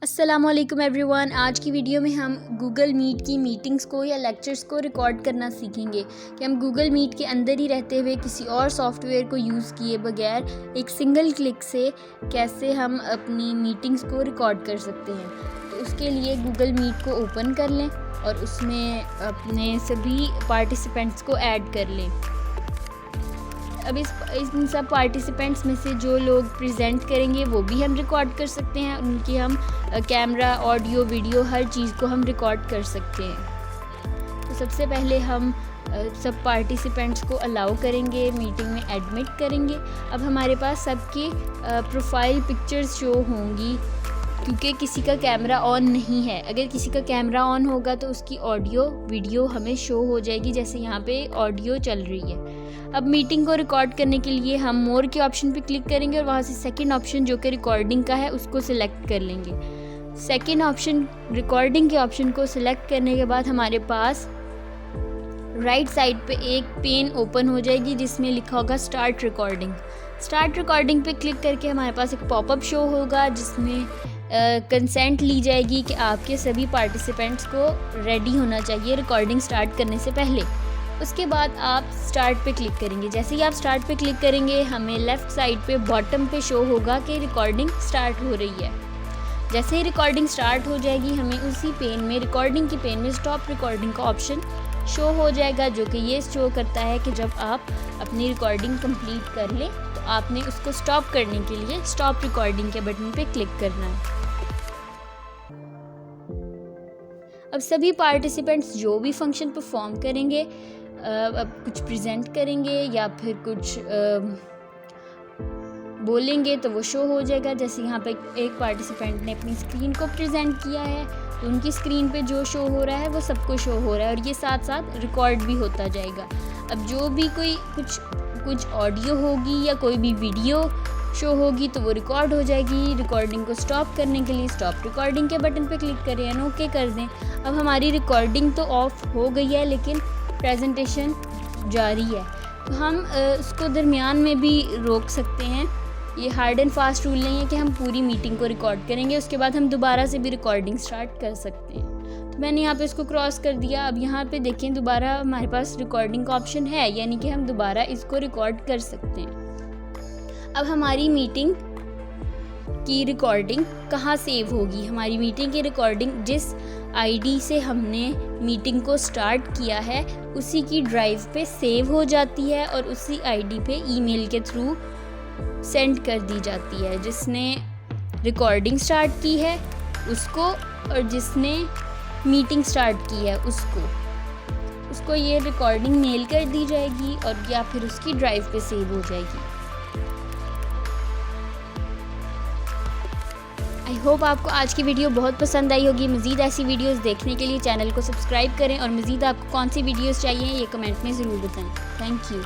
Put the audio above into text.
अस्सलामुअलैकुम एवरीवन। आज की वीडियो में हम गूगल मीट की मीटिंग्स को या लेक्चर्स को रिकॉर्ड करना सीखेंगे कि हम गूगल मीट के अंदर ही रहते हुए किसी और सॉफ्टवेयर को यूज़ किए बगैर एक सिंगल क्लिक से कैसे हम अपनी मीटिंग्स को रिकॉर्ड कर सकते हैं। तो उसके लिए गूगल मीट को ओपन कर लें और उसमें अपने सभी पार्टिसिपेंट्स को ऐड कर लें। अब इन सब पार्टिसिपेंट्स में से जो लोग प्रेजेंट करेंगे वो भी हम रिकॉर्ड कर सकते हैं। उनकी हम कैमरा, ऑडियो, वीडियो हर चीज़ को हम रिकॉर्ड कर सकते हैं। तो सबसे पहले हम सब पार्टिसिपेंट्स को अलाउ करेंगे, मीटिंग में एडमिट करेंगे। अब हमारे पास सबकी प्रोफाइल पिक्चर्स शो होंगी क्योंकि किसी का कैमरा ऑन नहीं है। अगर किसी का कैमरा ऑन होगा तो उसकी ऑडियो वीडियो हमें शो हो जाएगी, जैसे यहाँ पे ऑडियो चल रही है। अब मीटिंग को रिकॉर्ड करने के लिए हम मोर के ऑप्शन पे क्लिक करेंगे और वहाँ से सेकंड ऑप्शन जो कि रिकॉर्डिंग का है उसको सिलेक्ट कर लेंगे। सेकंड ऑप्शन रिकॉर्डिंग के ऑप्शन को सिलेक्ट करने के बाद हमारे पास राइट साइड पे एक पेन ओपन हो जाएगी जिसमें लिखा होगा स्टार्ट रिकॉर्डिंग। स्टार्ट रिकॉर्डिंग पे क्लिक करके हमारे पास एक पॉपअप शो होगा जिसमें कंसेंट ली जाएगी कि आपके सभी पार्टिसिपेंट्स को रेडी होना चाहिए रिकॉर्डिंग स्टार्ट करने से पहले। उसके बाद आप स्टार्ट पे क्लिक करेंगे। जैसे ही आप स्टार्ट पे क्लिक करेंगे हमें लेफ़्ट साइड पे बॉटम पे शो होगा कि रिकॉर्डिंग स्टार्ट हो रही है। जैसे ही रिकॉर्डिंग स्टार्ट हो जाएगी हमें उसी पेन में, रिकॉर्डिंग की पेन में स्टॉप रिकॉर्डिंग का ऑप्शन शो हो जाएगा, जो कि ये शो करता है कि जब आप अपनी रिकॉर्डिंग कंप्लीट कर लें तो आपने उसको स्टॉप करने के लिए स्टॉप रिकॉर्डिंग के बटन पे क्लिक करना है। अब सभी पार्टिसिपेंट्स जो भी फंक्शन परफॉर्म करेंगे, अब कुछ प्रेजेंट करेंगे या फिर कुछ बोलेंगे तो वो शो हो जाएगा। जैसे यहाँ पे एक पार्टिसिपेंट ने अपनी स्क्रीन को प्रेजेंट किया है तो उनकी स्क्रीन पे जो शो हो रहा है वो सबको शो हो रहा है और ये साथ साथ रिकॉर्ड भी होता जाएगा। अब जो भी कोई कुछ ऑडियो होगी या कोई भी वीडियो शो होगी तो वो रिकॉर्ड हो जाएगी। रिकॉर्डिंग को स्टॉप करने के लिए स्टॉप रिकॉर्डिंग के बटन पे क्लिक करें एंड ओके कर दें। अब हमारी रिकॉर्डिंग तो ऑफ हो गई है लेकिन प्रेजेंटेशन जारी है, तो हम उसको दरमियान में भी रोक सकते हैं। ये हार्ड एंड फास्ट रूल नहीं है कि हम पूरी मीटिंग को रिकॉर्ड करेंगे, उसके बाद हम दोबारा से भी रिकॉर्डिंग स्टार्ट कर सकते हैं। तो मैंने यहाँ पे इसको क्रॉस कर दिया। अब यहाँ पे देखें दोबारा हमारे पास रिकॉर्डिंग का ऑप्शन है, यानी कि हम दोबारा इसको रिकॉर्ड कर सकते हैं। अब हमारी मीटिंग की रिकॉर्डिंग कहाँ सेव होगी? हमारी मीटिंग की रिकॉर्डिंग जिस आईडी से हमने मीटिंग को स्टार्ट किया है उसी की ड्राइव पे सेव हो जाती है और उसी आईडी पे ईमेल के थ्रू सेंड कर दी जाती है। जिसने रिकॉर्डिंग स्टार्ट की है उसको और जिसने मीटिंग स्टार्ट की है उसको ये रिकॉर्डिंग मेल कर दी जाएगी और या फिर उसकी ड्राइव पे सेव हो जाएगी। आई होप आपको आज की वीडियो बहुत पसंद आई होगी। मज़ीद ऐसी वीडियोस देखने के लिए चैनल को सब्सक्राइब करें और मज़ीद आपको कौन सी वीडियोस चाहिए ये कमेंट में ज़रूर बताएं। Thank you.